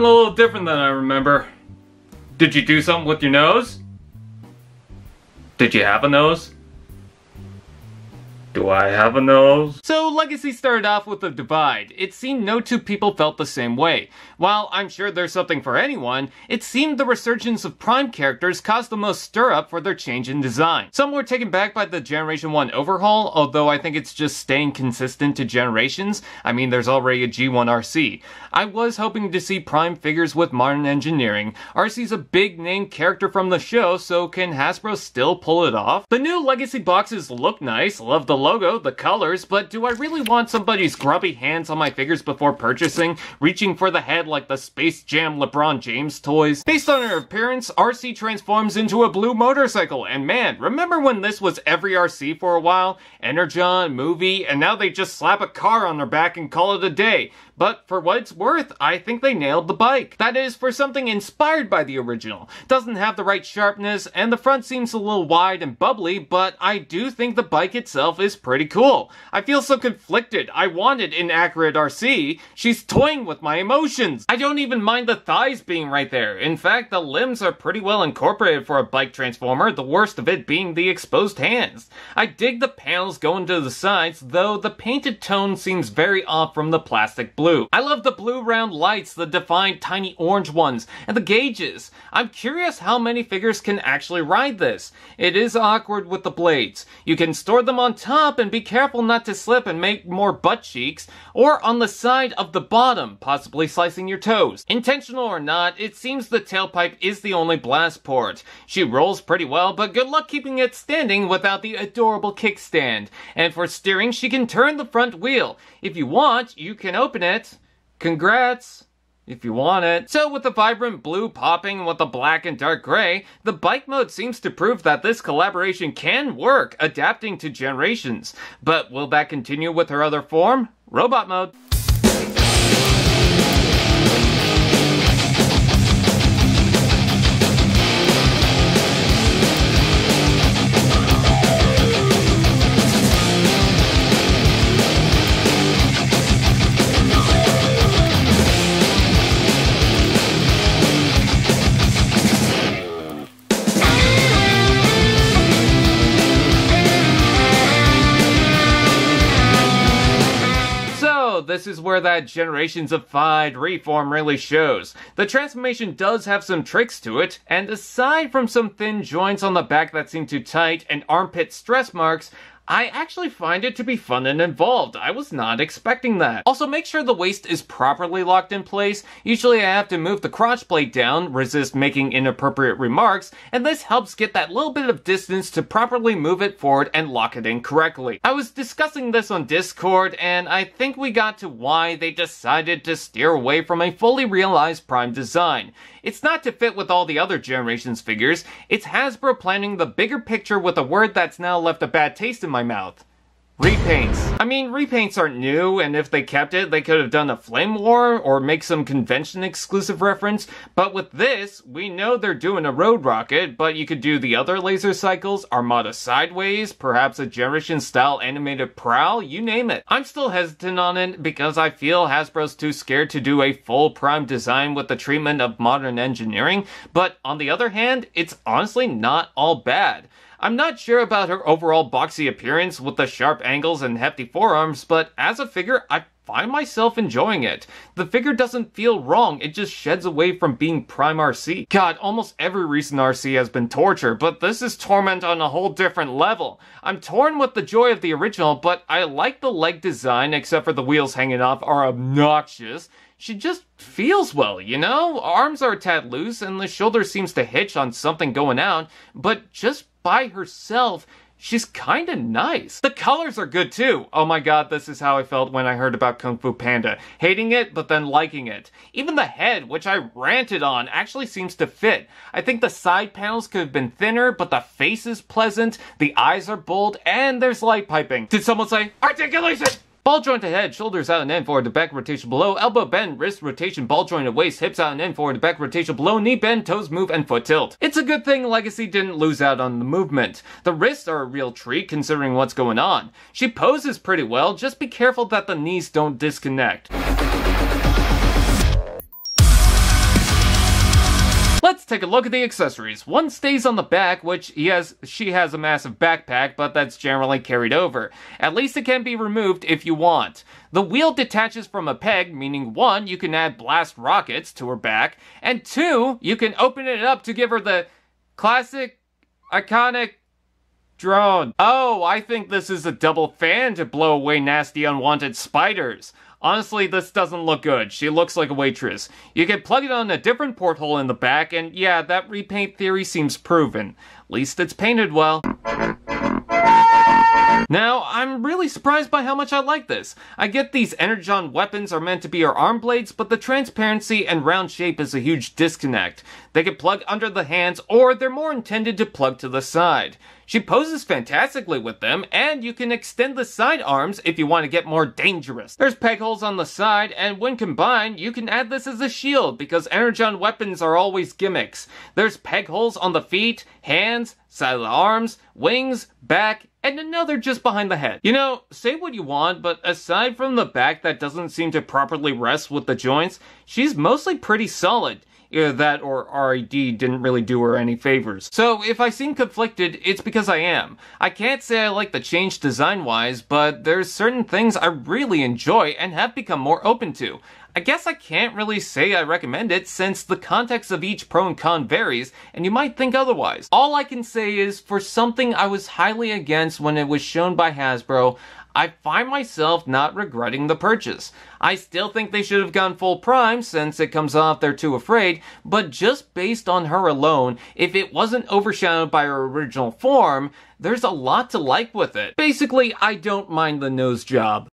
a little different than I remember. Did you do something with your nose? Did you have a nose? Do I have a nose? So Legacy started off with a divide. It seemed no two people felt the same way. While I'm sure there's something for anyone, it seemed the resurgence of Prime characters caused the most stir-up for their change in design. Some were taken back by the Generation 1 overhaul, although I think it's just staying consistent to generations. I mean, there's already a G1 Arcee. I was hoping to see Prime figures with modern engineering. Arcee's a big-name character from the show, so can Hasbro still pull it off? The new Legacy boxes look nice, love the logo, the colors, but do I really want somebody's grubby hands on my figures before purchasing, reaching for the head like the Space Jam LeBron James toys? Based on her appearance, Arcee transforms into a blue motorcycle, and man, remember when this was every Arcee for a while? Energon, movie, and now they just slap a car on their back and call it a day. But for what it's worth, I think they nailed the bike. That is, for something inspired by the original. Doesn't have the right sharpness, and the front seems a little wide and bubbly, but I do think the bike itself is pretty cool. I feel so conflicted. I wanted an accurate Arcee. She's toying with my emotions. I don't even mind the thighs being right there. In fact, the limbs are pretty well incorporated for a bike transformer, the worst of it being the exposed hands. I dig the panels going to the sides, though the painted tone seems very off from the plastic blue. I love the blue round lights, the defined tiny orange ones, and the gauges. I'm curious how many figures can actually ride this. It is awkward with the blades. You can store them on top and be careful not to slip and make more butt cheeks, or on the side of the bottom, possibly slicing your toes. Intentional or not, it seems the tailpipe is the only blast port. She rolls pretty well, but good luck keeping it standing without the adorable kickstand. And for steering, she can turn the front wheel. If you want, you can open it. Congrats! If you want it. So with the vibrant blue popping with the black and dark gray, the bike mode seems to prove that this collaboration can work, adapting to generations. But will that continue with her other form? Robot mode. This is where that generations-ified reform really shows. The transformation does have some tricks to it, and aside from some thin joints on the back that seem too tight and armpit stress marks, I actually find it to be fun and involved. I was not expecting that. Also, make sure the waist is properly locked in place. Usually I have to move the crotch plate down, resist making inappropriate remarks, and this helps get that little bit of distance to properly move it forward and lock it in correctly. I was discussing this on Discord, and I think we got to why they decided to steer away from a fully realized Prime design. It's not to fit with all the other generations figures, it's Hasbro planning the bigger picture with a word that's now left a bad taste in my mouth. Repaints. I mean, repaints aren't new, and if they kept it, they could have done a flame war or make some convention-exclusive reference, but with this, we know they're doing a road rocket, but you could do the other laser cycles, Armada Sideways, perhaps a Generation-style animated prowl, you name it. I'm still hesitant on it because I feel Hasbro's too scared to do a full Prime design with the treatment of modern engineering, but on the other hand, it's honestly not all bad. I'm not sure about her overall boxy appearance with the sharp angles and hefty forearms, but as a figure, I find myself enjoying it. The figure doesn't feel wrong, it just sheds away from being Prime Arcee. God, almost every recent Arcee has been torture, but this is torment on a whole different level. I'm torn with the joy of the original, but I like the leg design, except for the wheels hanging off are obnoxious. She just feels well, you know? Arms are a tad loose, and the shoulder seems to hitch on something going out, but just by herself, she's kinda nice. The colors are good too. Oh my god, this is how I felt when I heard about Kung Fu Panda. Hating it, but then liking it. Even the head, which I ranted on, actually seems to fit. I think the side panels could have been thinner, but the face is pleasant, the eyes are bold, and there's light piping. Did someone say, articulation? Ball joint ahead, shoulders out and in forward to back rotation below, elbow bend, wrist rotation, ball joint at waist, hips out and in forward to back rotation below, knee bend, toes move, and foot tilt. It's a good thing Legacy didn't lose out on the movement. The wrists are a real treat considering what's going on. She poses pretty well, just be careful that the knees don't disconnect. let's take a look at the accessories. One stays on the back, which she has a massive backpack, but that's generally carried over. At least it can be removed if you want. The wheel detaches from a peg, meaning 1, you can add blast rockets to her back, and 2, you can open it up to give her the classic, iconic drone. Oh, I think this is a double fan to blow away nasty unwanted spiders. Honestly, this doesn't look good. She looks like a waitress. You can plug it on a different porthole in the back, and yeah, that repaint theory seems proven. At least it's painted well. Now, I'm really surprised by how much I like this. I get these energon weapons are meant to be her arm blades, but the transparency and round shape is a huge disconnect. They can plug under the hands, or they're more intended to plug to the side. She poses fantastically with them, and you can extend the side arms if you want to get more dangerous. There's peg holes on the side, and when combined, you can add this as a shield, because energon weapons are always gimmicks. There's peg holes on the feet, hands, side of the arms, wings, back, and another just behind the head. You know, say what you want, but aside from the back that doesn't seem to properly rest with the joints, she's mostly pretty solid. Either that or RED didn't really do her any favors. So if I seem conflicted, it's because I am. I can't say I like the change design-wise, but there's certain things I really enjoy and have become more open to. I guess I can't really say I recommend it since the context of each pro and con varies, and you might think otherwise. All I can say is, for something I was highly against when it was shown by Hasbro, I find myself not regretting the purchase. I still think they should have gone full prime since it comes off they're too afraid, but just based on her alone, if it wasn't overshadowed by her original form, there's a lot to like with it. Basically, I don't mind the nose job.